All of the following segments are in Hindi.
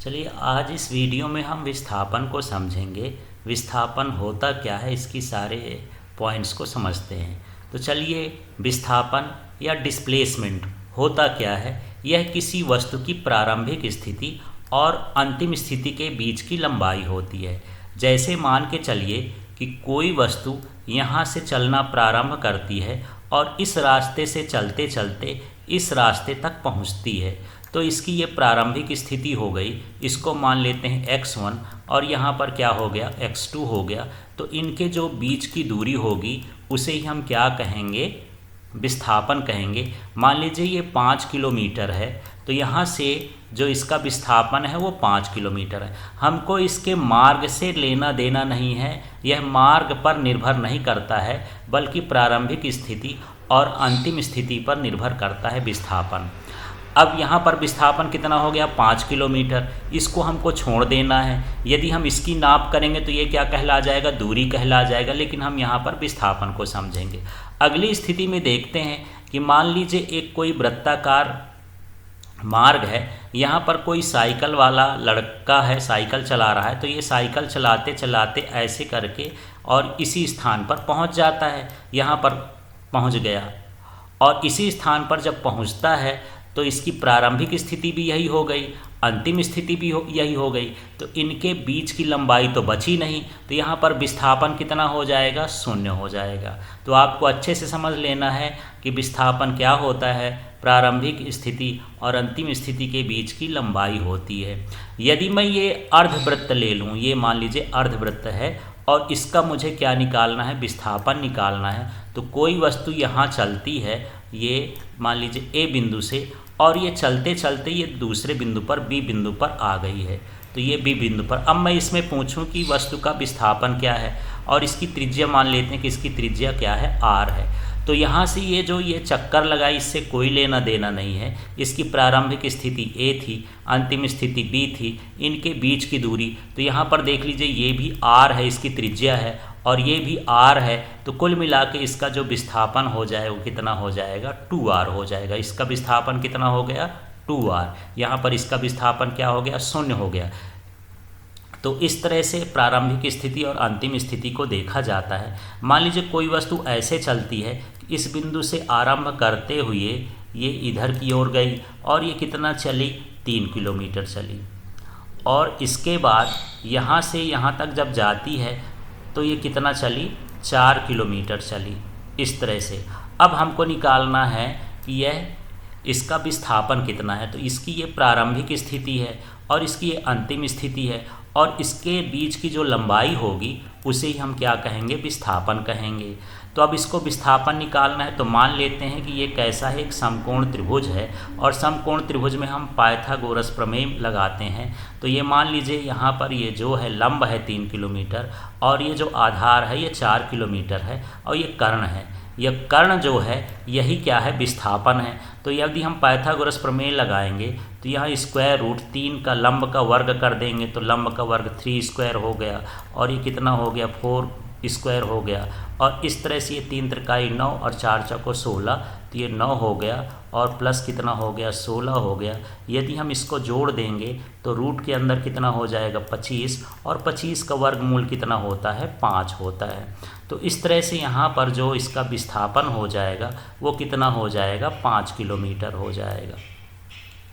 चलिए आज इस वीडियो में हम विस्थापन को समझेंगे। विस्थापन होता क्या है, इसकी सारे पॉइंट्स को समझते हैं। तो चलिए, विस्थापन या डिस्प्लेसमेंट होता क्या है। यह किसी वस्तु की प्रारंभिक स्थिति और अंतिम स्थिति के बीच की लंबाई होती है। जैसे मान के चलिए कि कोई वस्तु यहाँ से चलना प्रारंभ करती है और इस रास्ते से चलते चलते इस रास्ते तक पहुँचती है, तो इसकी ये प्रारंभिक स्थिति हो गई। इसको मान लेते हैं x1 और यहाँ पर क्या हो गया, x2 हो गया। तो इनके जो बीच की दूरी होगी उसे ही हम क्या कहेंगे, विस्थापन कहेंगे। मान लीजिए ये 5 किलोमीटर है, तो यहाँ से जो इसका विस्थापन है वो 5 किलोमीटर है। हमको इसके मार्ग से लेना देना नहीं है, यह मार्ग पर निर्भर नहीं करता है, बल्कि प्रारंभिक स्थिति और अंतिम स्थिति पर निर्भर करता है विस्थापन। अब यहाँ पर विस्थापन कितना हो गया, 5 किलोमीटर। इसको हमको छोड़ देना है। यदि हम इसकी नाप करेंगे तो ये क्या कहला जाएगा, दूरी कहला जाएगा, लेकिन हम यहाँ पर विस्थापन को समझेंगे। अगली स्थिति में देखते हैं कि मान लीजिए एक कोई वृत्ताकार मार्ग है। यहाँ पर कोई साइकिल वाला लड़का है, साइकिल चला रहा है। तो ये साइकिल चलाते चलाते ऐसे करके और इसी स्थान पर पहुँच जाता है। यहाँ पर पहुँच गया और इसी स्थान पर जब पहुँचता है तो इसकी प्रारंभिक स्थिति भी यही हो गई, अंतिम स्थिति भी यही हो गई। तो इनके बीच की लंबाई तो बची नहीं, तो यहाँ पर विस्थापन कितना हो जाएगा, 0 हो जाएगा। तो आपको अच्छे से समझ लेना है कि विस्थापन क्या होता है, प्रारंभिक स्थिति और अंतिम स्थिति के बीच की लंबाई होती है। यदि मैं ये अर्धवृत्त ले लूँ, ये मान लीजिए अर्धवृत्त है और इसका मुझे क्या निकालना है, विस्थापन निकालना है। तो कोई वस्तु यहाँ चलती है, ये मान लीजिए ए बिंदु से, और ये चलते चलते ये दूसरे बिंदु पर बी बिंदु पर आ गई है। तो ये बी बिंदु पर, अब मैं इसमें पूछूं कि वस्तु का विस्थापन क्या है और इसकी त्रिज्या मान लेते हैं कि इसकी त्रिज्या क्या है, आर है। तो यहाँ से ये जो ये चक्कर लगाई, इससे कोई लेना देना नहीं है। इसकी प्रारंभिक स्थिति ए थी, अंतिम स्थिति बी थी, इनके बीच की दूरी। तो यहाँ पर देख लीजिए ये भी आर है, इसकी त्रिज्या है, और ये भी आर है। तो कुल मिला के इसका जो विस्थापन हो जाए वो कितना हो जाएगा, 2r हो जाएगा। इसका विस्थापन कितना हो गया, 2r। यहाँ पर इसका विस्थापन क्या हो गया, 0 हो गया। तो इस तरह से प्रारंभिक स्थिति और अंतिम स्थिति को देखा जाता है। मान लीजिए कोई वस्तु ऐसे चलती है, इस बिंदु से आरंभ करते हुए ये इधर की ओर गई और ये कितना चली, 3 किलोमीटर चली, और इसके बाद यहाँ से यहाँ तक जब जाती है तो ये कितना चली, 4 किलोमीटर चली। इस तरह से अब हमको निकालना है कि यह इसका विस्थापन कितना है। तो इसकी ये प्रारंभिक स्थिति है और इसकी ये अंतिम स्थिति है, और इसके बीच की जो लंबाई होगी उसे ही हम क्या कहेंगे, विस्थापन कहेंगे। तो अब इसको विस्थापन निकालना है। तो मान लेते हैं कि ये कैसा है, एक समकोण त्रिभुज है, और समकोण त्रिभुज में हम पाइथागोरस प्रमेय लगाते हैं। तो ये मान लीजिए यहाँ पर ये जो है लंब है 3 किलोमीटर, और ये जो आधार है ये 4 किलोमीटर है, और ये कर्ण है। यह कर्ण जो है यही क्या है, विस्थापन है। तो यदि हम पाइथागोरस प्रमेय लगाएंगे तो यहाँ स्क्वायर रूट 3 का लंब का वर्ग कर देंगे, तो लंब का वर्ग 3 स्क्वायर हो गया, और ये कितना हो गया, 4 स्क्वायर हो गया। और इस तरह से ये 3 त्रिकाई 9 और 4 चौको 16, तो ये 9 हो गया, और प्लस कितना हो गया, 16 हो गया। यदि हम इसको जोड़ देंगे तो रूट के अंदर कितना हो जाएगा, 25, और 25 का वर्गमूल कितना होता है, 5 होता है। तो इस तरह से यहाँ पर जो इसका विस्थापन हो जाएगा वो कितना हो जाएगा, 5 किलोमीटर हो जाएगा।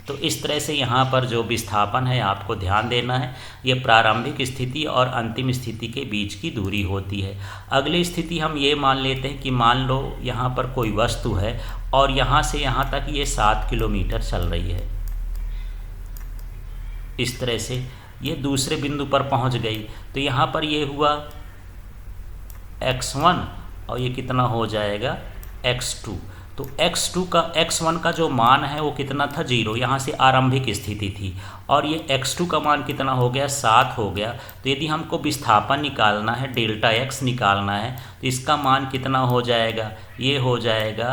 तो इस तरह से यहाँ पर जो विस्थापन है आपको ध्यान देना है, ये प्रारंभिक स्थिति और अंतिम स्थिति के बीच की दूरी होती है। अगली स्थिति हम ये मान लेते हैं कि मान लो यहाँ पर कोई वस्तु है और यहाँ से यहाँ तक ये 7 किलोमीटर चल रही है। इस तरह से ये दूसरे बिंदु पर पहुँच गई। तो यहाँ पर ये हुआ x1 और ये कितना हो जाएगा, x2। तो x1 का जो मान है वो कितना था, 0। यहाँ से आरंभिक स्थिति थी, और ये x2 का मान कितना हो गया, 7 हो गया। तो यदि हमको विस्थापन निकालना है, डेल्टा x निकालना है, तो इसका मान कितना हो जाएगा, ये हो जाएगा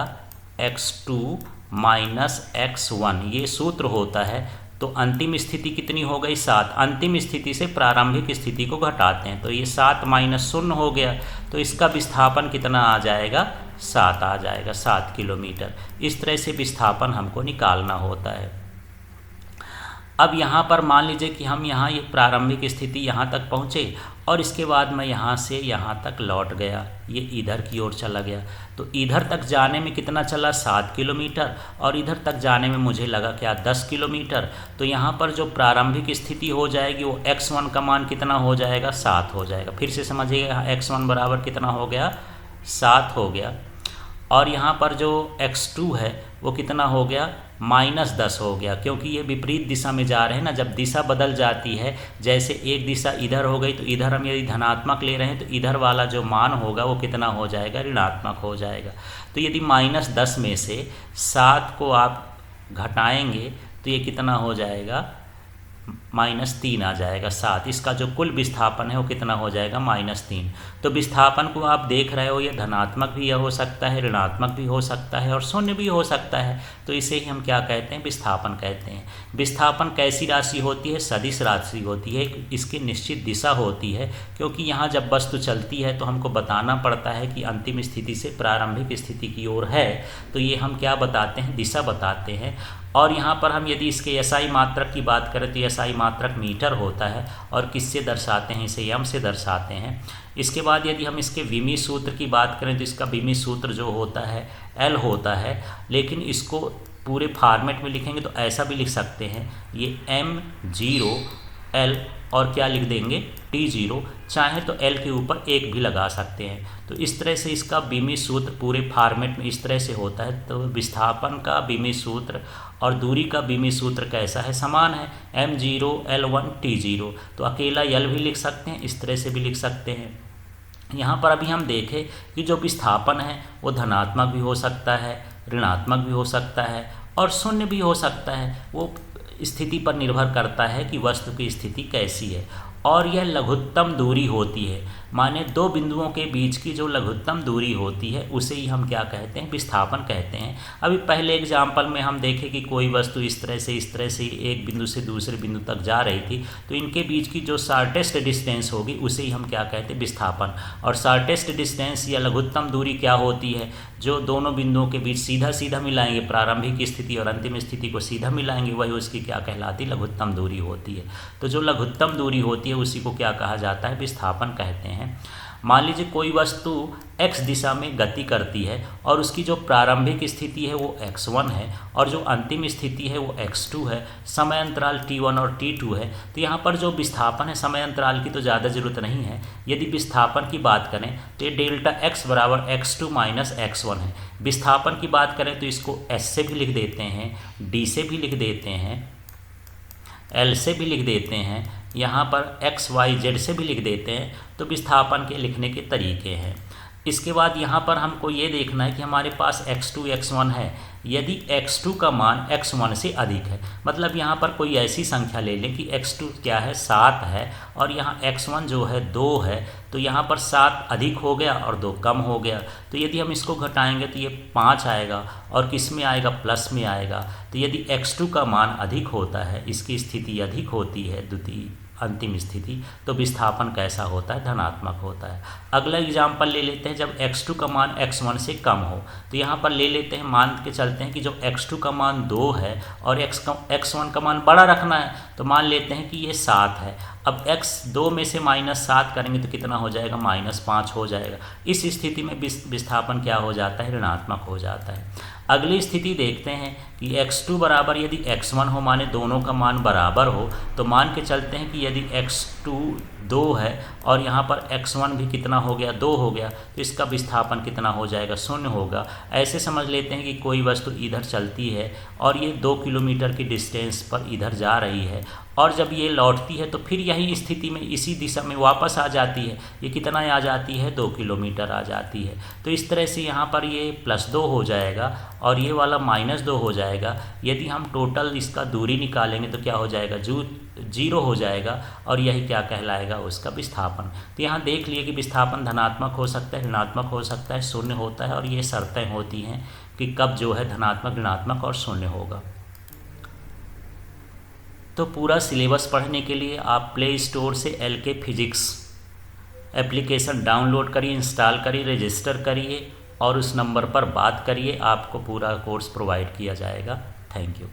x2 माइनस x1। ये सूत्र होता है। तो अंतिम स्थिति कितनी हो गई, 7। अंतिम स्थिति से प्रारंभिक स्थिति को घटाते हैं, तो ये 7 माइनस 0 हो गया। तो इसका विस्थापन कितना आ जाएगा, 7 आ जाएगा, 7 किलोमीटर। इस तरह से विस्थापन हमको निकालना होता है। अब यहाँ पर मान लीजिए कि हम यहाँ ये प्रारंभिक स्थिति यहाँ तक पहुँचे और इसके बाद मैं यहाँ से यहाँ तक लौट गया, ये इधर की ओर चला गया। तो इधर तक जाने में कितना चला 7 किलोमीटर और इधर तक जाने में मुझे लगा क्या 10 किलोमीटर। तो यहाँ पर जो प्रारंभिक स्थिति हो जाएगी वो x1 का मान कितना हो जाएगा 7 हो जाएगा। फिर से समझिएगा, यहाँ x1 बराबर कितना हो गया 7 हो गया और यहाँ पर जो x2 है वो कितना हो गया -10 हो गया, क्योंकि ये विपरीत दिशा में जा रहे हैं ना। जब दिशा बदल जाती है, जैसे एक दिशा इधर हो गई तो इधर हम यदि धनात्मक ले रहे हैं तो इधर वाला जो मान होगा वो कितना हो जाएगा ऋणात्मक हो जाएगा। तो यदि -10 में से 7 को आप घटाएंगे तो ये कितना हो जाएगा -3 आ जाएगा 7। इसका जो कुल विस्थापन है वो कितना हो जाएगा -3। तो विस्थापन को आप देख रहे हो, ये धनात्मक भी हो सकता है, ऋणात्मक भी हो सकता है और शून्य भी हो सकता है। तो इसे ही हम क्या कहते हैं, विस्थापन कहते हैं। विस्थापन कैसी राशि होती है, सदिश राशि होती है, इसकी निश्चित दिशा होती है, क्योंकि यहाँ जब वस्तु चलती है तो हमको बताना पड़ता है कि अंतिम स्थिति से प्रारंभिक स्थिति की ओर है। तो ये हम क्या बताते हैं, दिशा बताते हैं। और यहाँ पर हम यदि इसके एसआई मात्रक की बात करें तो एसआई मात्रक मीटर होता है और किससे दर्शाते हैं, इसे एम से दर्शाते हैं। इसके बाद यदि हम इसके विमी सूत्र की बात करें तो इसका विमी सूत्र जो होता है एल होता है, लेकिन इसको पूरे फॉर्मेट में लिखेंगे तो ऐसा भी लिख सकते हैं, ये m0 L और क्या लिख देंगे T0, चाहे तो L के ऊपर 1 भी लगा सकते हैं। तो इस तरह से इसका बीमी सूत्र पूरे फॉर्मेट में इस तरह से होता है। तो विस्थापन का बीमी सूत्र और दूरी का बीमी सूत्र कैसा है, समान है, m0 L1 T0। तो अकेला L भी लिख सकते हैं, इस तरह से भी लिख सकते हैं। यहाँ पर अभी हम देखें कि जो विस्थापन है वो धनात्मक भी हो सकता है, ऋणात्मक भी हो सकता है और शून्य भी हो सकता है। वो स्थिति पर निर्भर करता है कि वस्तु की स्थिति कैसी है। और यह लघुत्तम दूरी होती है, माने दो बिंदुओं के बीच की जो लघुत्तम दूरी होती है उसे ही हम क्या कहते हैं, विस्थापन कहते हैं। अभी पहले एग्जाम्पल में हम देखें कि कोई वस्तु इस तरह से एक बिंदु से दूसरे बिंदु तक जा रही थी, तो इनके बीच की जो शॉर्टेस्ट डिस्टेंस होगी उसे ही हम क्या कहते हैं, विस्थापन। और शॉर्टेस्ट डिस्टेंस या लघुत्तम दूरी क्या होती है, जो दोनों बिंदुओं के बीच सीधा सीधा मिलाएंगे, प्रारंभिक स्थिति और अंतिम स्थिति को सीधा मिलाएंगे, वही उसकी क्या कहलाती, लघुत्तम दूरी होती है। तो जो लघुत्तम दूरी होती है उसी को क्या कहा जाता है, विस्थापन कहते हैं। मान लीजिए कोई वस्तु x दिशा में गति करती है और उसकी जो प्रारंभिक स्थिति है वो x1 है और जो अंतिम स्थिति है वो x2 है, समय अंतराल t1 और t2 है। तो यहाँ पर जो विस्थापन है, समय अंतराल की तो ज़्यादा ज़रूरत नहीं है। यदि विस्थापन की बात करें तो ये डेल्टा x बराबर x2 माइनस x1 है। विस्थापन की बात करें तो इसको s से भी लिख देते हैं, d से भी लिख देते हैं, L से भी लिख देते हैं, यहाँ पर x y z से भी लिख देते हैं। तो विस्थापन के लिखने के तरीके हैं। इसके बाद यहाँ पर हमको ये देखना है कि हमारे पास x2 x1 है। यदि x2 का मान x1 से अधिक है, मतलब यहाँ पर कोई ऐसी संख्या ले लें कि x2 क्या है 7 है और यहाँ x1 जो है 2 है, तो यहाँ पर 7 अधिक हो गया और 2 कम हो गया। तो यदि हम इसको घटाएंगे तो ये 5 आएगा और किस में आएगा, प्लस में आएगा। तो यदि x2 का मान अधिक होता है, इसकी स्थिति अधिक होती है, द्वितीय अंतिम स्थिति, तो विस्थापन कैसा होता है, धनात्मक होता है। अगला एग्जाम्पल ले लेते हैं, जब x2 का मान x1 से कम हो। तो यहाँ पर ले लेते हैं, मान के चलते हैं कि जो x2 का मान 2 है और x1 का मान बड़ा रखना है, तो मान लेते हैं कि ये 7 है। अब x2 में से -7 करेंगे तो कितना हो जाएगा, -5 हो जाएगा। इस स्थिति में विस्थापन क्या हो जाता है, ऋणात्मक हो जाता है। अगली स्थिति देखते हैं कि x2 बराबर यदि x1 हो, माने दोनों का मान बराबर हो, तो मान के चलते हैं कि यदि x2 2 है और यहाँ पर x1 भी कितना हो गया, 2 हो गया, तो इसका विस्थापन कितना हो जाएगा, 0 होगा। ऐसे समझ लेते हैं कि कोई वस्तु इधर चलती है और ये 2 किलोमीटर की डिस्टेंस पर इधर जा रही है और जब ये लौटती है तो फिर यही स्थिति में इसी दिशा में वापस आ जाती है। ये कितना आ जाती है, 2 किलोमीटर आ जाती है। तो इस तरह से यहाँ पर ये +2 हो जाएगा और ये वाला -2 हो जाएगा। यदि हम टोटल इसका दूरी निकालेंगे तो क्या हो जाएगा, 0 हो जाएगा और यही क्या कहलाएगा, उसका विस्थापन। तो यहाँ देख लिए कि विस्थापन धनात्मक हो सकता है, ऋणात्मक हो सकता है, शून्य होता है और ये शर्तें होती हैं कि कब जो है धनात्मक, ऋणात्मक और शून्य होगा। तो पूरा सिलेबस पढ़ने के लिए आप प्ले स्टोर से LK फिजिक्स एप्लीकेशन डाउनलोड करिए, इंस्टॉल करिए, रजिस्टर करिए और उस नंबर पर बात करिए, आपको पूरा कोर्स प्रोवाइड किया जाएगा। Thank you.